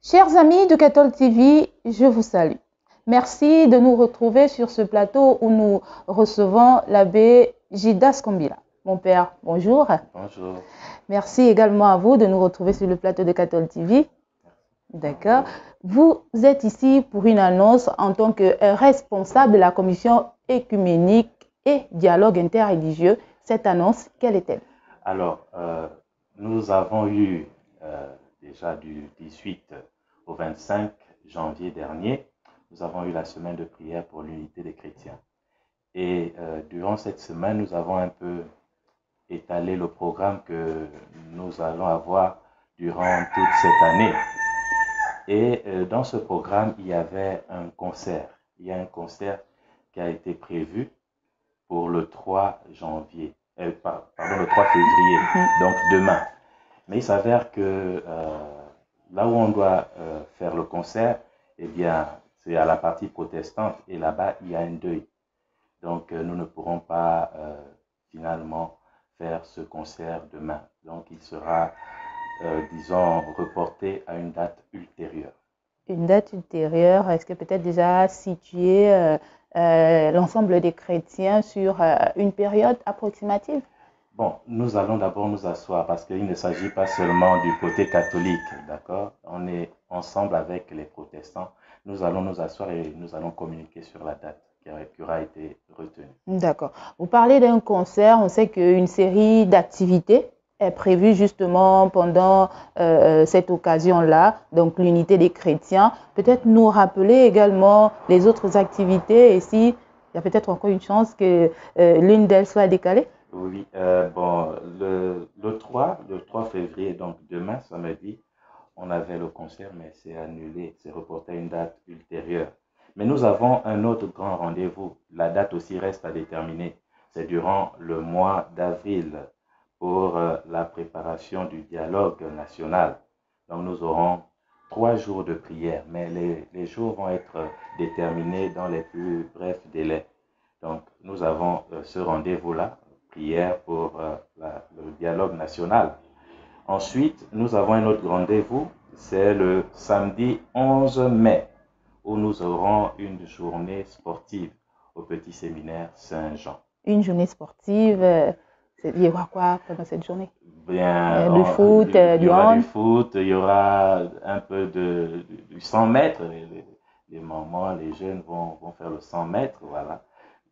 Chers amis de Cathol TV, je vous salue. Merci de nous retrouver sur ce plateau où nous recevons l'abbé Gildas Kombila. Mon père, bonjour. Bonjour. Merci également à vous de nous retrouver sur le plateau de Cathol TV. D'accord. Vous êtes ici pour une annonce en tant que responsable de la commission écuménique et dialogue interreligieux. Cette annonce, quelle est-elle? Alors, nous avons eu déjà du 18 au 25 janvier dernier, nous avons eu la semaine de prière pour l'unité des chrétiens. Et durant cette semaine, nous avons un peu étalé le programme que nous allons avoir durant toute cette année. Et dans ce programme, il y avait un concert. Il y a un concert qui a été prévu pour le 3 janvier, le 3 février, donc demain. Mais il s'avère que là où on doit faire le concert, eh bien, c'est à la partie protestante et là-bas, il y a un deuil. Donc, nous ne pourrons pas finalement faire ce concert demain. Donc, il sera, disons, reporté à une date ultérieure. Une date ultérieure, est-ce que peut-être déjà situer l'ensemble des chrétiens sur une période approximative? Bon, nous allons d'abord nous asseoir parce qu'il ne s'agit pas seulement du côté catholique, d'accord? On est ensemble avec les protestants. Nous allons nous asseoir et nous allons communiquer sur la date qui aura été retenue. D'accord. Vous parlez d'un concert, on sait qu'une série d'activités est prévue justement pendant cette occasion-là, donc l'unité des chrétiens. Peut-être nous rappeler également les autres activités et s'il y a peut-être encore une chance que l'une d'elles soit décalée? Oui, bon, le 3 février, donc demain, samedi, on avait le concert, mais c'est annulé, c'est reporté à une date ultérieure. Mais nous avons un autre grand rendez-vous. La date aussi reste à déterminer. C'est durant le mois d'avril pour la préparation du dialogue national. Donc nous aurons 3 jours de prière, mais les jours vont être déterminés dans les plus brefs délais. Donc nous avons ce rendez-vous-là, prière pour le dialogue national. Ensuite, nous avons un autre rendez-vous, c'est le samedi 11 mai, où nous aurons une journée sportive au petit séminaire Saint-Jean. Une journée sportive, il y aura quoi pendant cette journée? Bien, Du foot, il y du aura hand? du foot, il y aura un peu du 100 mètres. Les mamans, les jeunes vont faire le 100 mètres, voilà.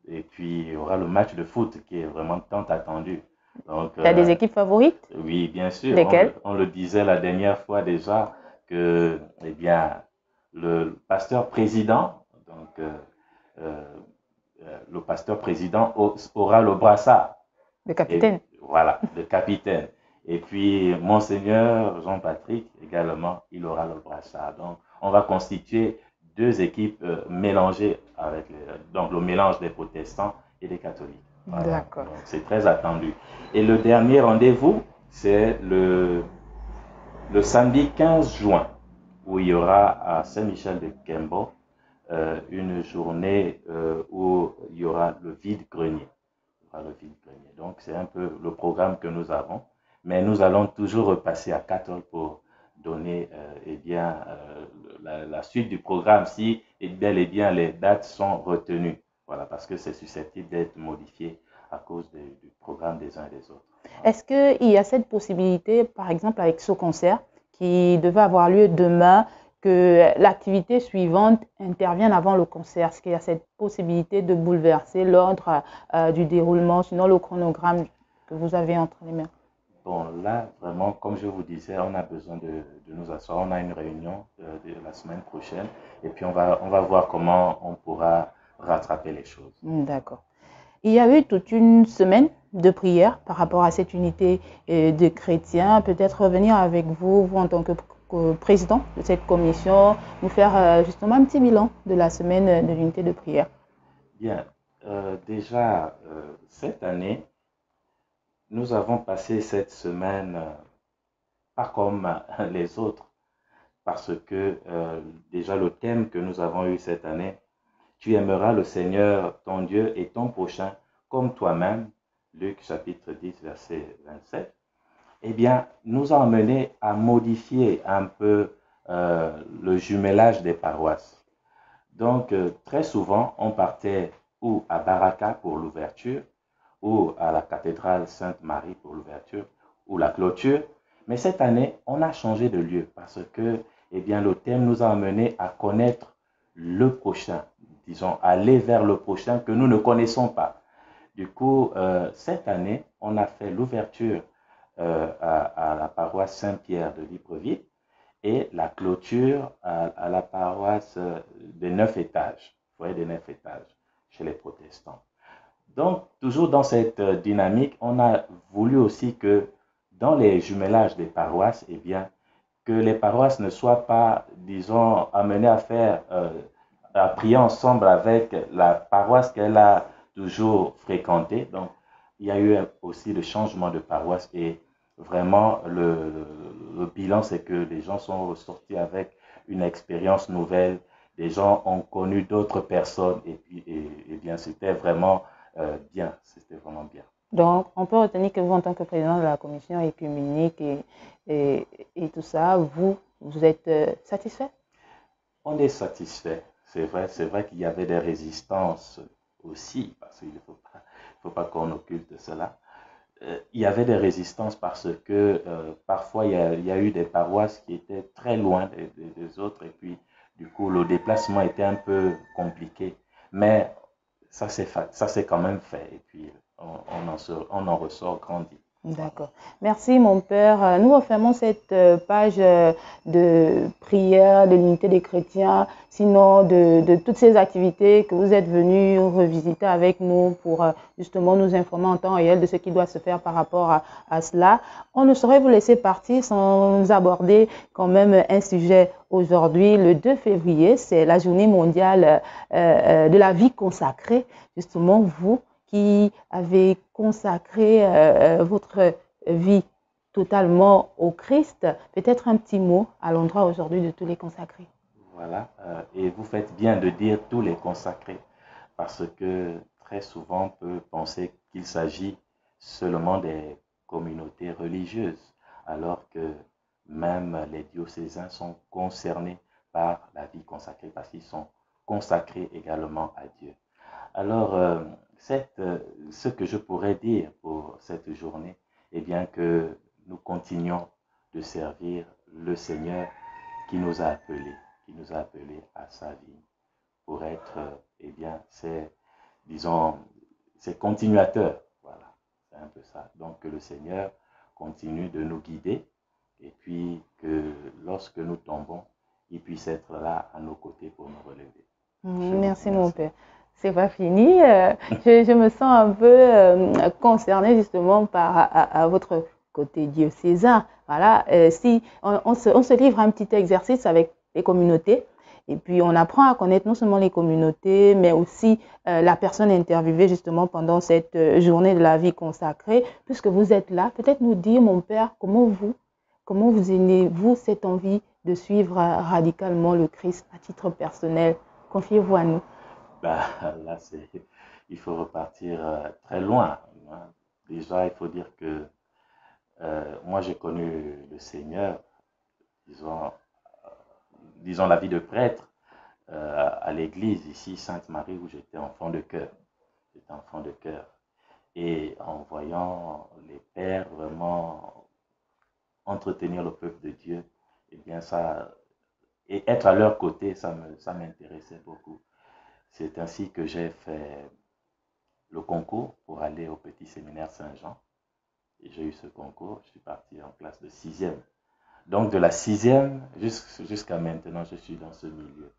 Et puis, il y aura le match de foot qui est vraiment tant attendu. Donc, Tu as des équipes favorites? oui, bien sûr. Lesquelles? On le disait la dernière fois déjà que, eh bien, le pasteur président, donc, le pasteur président aura le brassard. Le capitaine. Et voilà, le capitaine. Et puis, Monseigneur Jean-Patrick également, il aura le brassard. Donc, on va constituer 2 équipes mélangées avec donc le mélange des protestants et des catholiques. Voilà. D'accord. Donc, c'est très attendu. Et le dernier rendez-vous, c'est le samedi 15 juin, où il y aura à Saint-Michel-de-Kembo une journée où il y aura le vide-grenier. Le vide-grenier. Donc, c'est un peu le programme que nous avons. Mais nous allons toujours repasser à Cathol pour donner eh bien, la suite du programme si bel et bien les dates sont retenues. Voilà, parce que c'est susceptible d'être modifié à cause du programme des uns et des autres. Voilà. Est-ce qu'il y a cette possibilité, par exemple avec ce concert qui devait avoir lieu demain, que l'activité suivante intervienne avant le concert? Est-ce qu'il y a cette possibilité de bouleverser l'ordre du déroulement, sinon le chronogramme que vous avez entre les mains? Bon, là, vraiment, comme je vous disais, on a besoin de nous asseoir. On a une réunion de la semaine prochaine et puis on va voir comment on pourra rattraper les choses. D'accord. Il y a eu toute une semaine de prière par rapport à cette unité de chrétiens. Peut-être revenir avec vous, vous en tant que président de cette commission, nous faire justement un petit bilan de la semaine de l'unité de prière. Bien, déjà, cette année, nous avons passé cette semaine pas comme les autres, parce que déjà le thème que nous avons eu cette année, tu aimeras le Seigneur ton Dieu et ton prochain comme toi-même, Luc chapitre 10, verset 27, eh bien, nous a amené à modifier un peu le jumelage des paroisses. Donc, très souvent, on partait ou à Baraka pour l'ouverture, ou à la cathédrale Sainte-Marie pour l'ouverture, ou la clôture. Mais cette année, on a changé de lieu parce que, eh bien, le thème nous a amené à connaître le prochain, disons, aller vers le prochain que nous ne connaissons pas. Du coup, cette année, on a fait l'ouverture à la paroisse Saint-Pierre de Libreville et la clôture à la paroisse des 9 étages, vous voyez, des 9 étages chez les protestants. Donc, toujours dans cette dynamique, on a voulu aussi que dans les jumelages des paroisses, eh bien, que les paroisses ne soient pas, disons, amenées à faire, à prier ensemble avec la paroisse qu'elle a toujours fréquentée. Donc, il y a eu aussi le changement de paroisse et vraiment, le bilan, c'est que les gens sont ressortis avec une expérience nouvelle. Les gens ont connu d'autres personnes et puis, et bien, c'était vraiment bien. C'était vraiment bien. Donc, on peut retenir que vous, en tant que président de la commission écuménique et tout ça, vous êtes satisfait? On est satisfait. C'est vrai qu'il y avait des résistances aussi, parce qu'il ne faut pas qu'on occulte cela. Il y avait des résistances parce que parfois il y a eu des paroisses qui étaient très loin des autres et puis du coup le déplacement était un peu compliqué. Mais ça c'est quand même fait et puis on en ressort grandi. D'accord. Merci, mon père. Nous refermons cette page de prière de l'unité des chrétiens, sinon de toutes ces activités que vous êtes venus revisiter avec nous pour justement nous informer en temps réel de ce qui doit se faire par rapport à cela. On ne saurait vous laisser partir sans aborder quand même un sujet aujourd'hui. Le 2 février, c'est la journée mondiale de la vie consacrée. Justement, vous qui avez consacré votre vie totalement au Christ, peut-être un petit mot à l'endroit aujourd'hui de tous les consacrés. Voilà, et vous faites bien de dire tous les consacrés, parce que très souvent on peut penser qu'il s'agit seulement des communautés religieuses, alors que même les diocésains sont concernés par la vie consacrée, parce qu'ils sont consacrés également à Dieu. Alors, ce que je pourrais dire pour cette journée, eh bien que nous continuons de servir le Seigneur qui nous a appelés à sa vie pour être, eh bien, disons, ses continuateurs. Voilà, c'est un peu ça. Donc, que le Seigneur continue de nous guider et puis que lorsque nous tombons, il puisse être là à nos côtés pour nous relever. Merci, mon père. C'est pas fini. Je me sens un peu concernée justement à votre côté diocésain. Voilà, si on se livre à un petit exercice avec les communautés et puis on apprend à connaître non seulement les communautés, mais aussi la personne interviewée justement pendant cette journée de la vie consacrée. Puisque vous êtes là, peut-être nous dire, mon père, comment vous aimez-vous cette envie de suivre radicalement le Christ à titre personnel? Confiez-vous à nous. Bah, là, il faut repartir très loin. Hein. Déjà, il faut dire que moi, j'ai connu le Seigneur, disons, disons la vie de prêtre à l'église ici, Sainte-Marie, où j'étais enfant de cœur. J'étais enfant de cœur. Et en voyant les pères vraiment entretenir le peuple de Dieu, eh bien ça, et être à leur côté, ça m'intéressait beaucoup. C'est ainsi que j'ai fait le concours pour aller au petit séminaire Saint-Jean. Et j'ai eu ce concours, je suis parti en classe de 6e. Donc de la 6e jusqu'à maintenant, je suis dans ce milieu.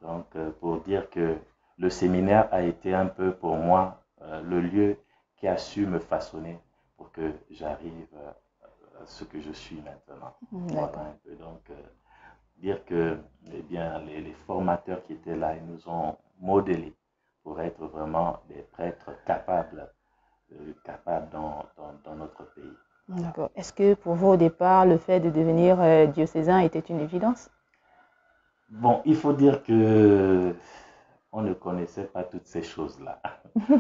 Donc pour dire que le séminaire a été un peu pour moi le lieu qui a su me façonner pour que j'arrive à ce que je suis maintenant. Voilà un peu. Donc dire que eh bien, les formateurs qui étaient là, ils nous ont modelés pour être vraiment des prêtres capables dans notre pays. D'accord. Est-ce que pour vous, au départ, le fait de devenir diocésain était une évidence? Bon, il faut dire que on ne connaissait pas toutes ces choses-là.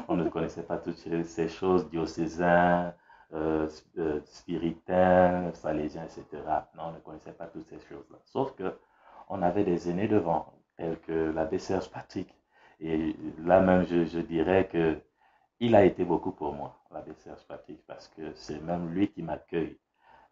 On ne connaissait pas toutes ces choses, diocésain, spiritains, salésiens, etc. Non, on ne connaissait pas toutes ces choses-là. Sauf que on avait des aînés devant, tels que l'abbé Serge Patrick. Et là même, je dirais que il a été beaucoup pour moi, l'abbé Serge Patrick, parce que c'est même lui qui m'accueille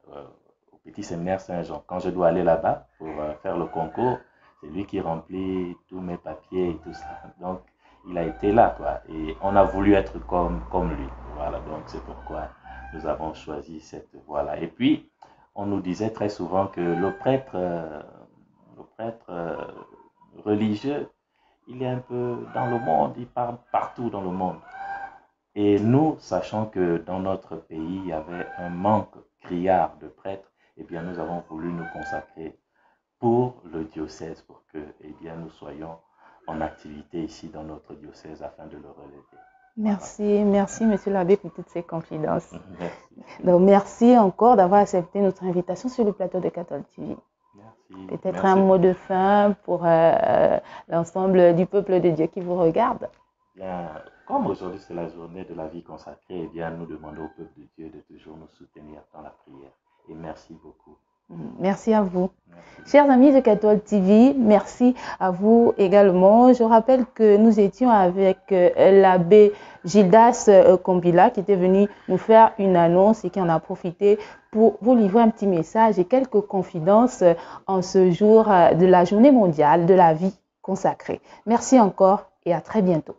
euh, au petit séminaire Saint-Jean. Quand je dois aller là-bas pour faire le concours, c'est lui qui remplit tous mes papiers et tout ça. Donc, il a été là, quoi. Et on a voulu être comme lui. Voilà, donc c'est pourquoi nous avons choisi cette voie-là. Et puis, on nous disait très souvent que le prêtre religieux, il est un peu dans le monde, il parle partout dans le monde. Et nous, sachant que dans notre pays, il y avait un manque criard de prêtres, eh bien, nous avons voulu nous consacrer pour le diocèse, pour que, eh bien, nous soyons en activité ici dans notre diocèse afin de le relever. Merci, merci, monsieur l'abbé, pour toutes ces confidences. Merci. Donc, merci encore d'avoir accepté notre invitation sur le plateau de Catholic TV. Merci. Peut-être Merci. un mot de fin pour l'ensemble du peuple de Dieu qui vous regarde. Bien, comme aujourd'hui c'est la journée de la vie consacrée, eh bien, nous demandons au peuple de Dieu de toujours nous soutenir dans la prière. Et merci beaucoup. Merci à vous. Merci. Chers amis de Catholic TV, merci à vous également. Je rappelle que nous étions avec l'abbé Gildas Kombila qui était venu nous faire une annonce et qui en a profité pour vous livrer un petit message et quelques confidences en ce jour de la journée mondiale de la vie consacrée. Merci encore et à très bientôt.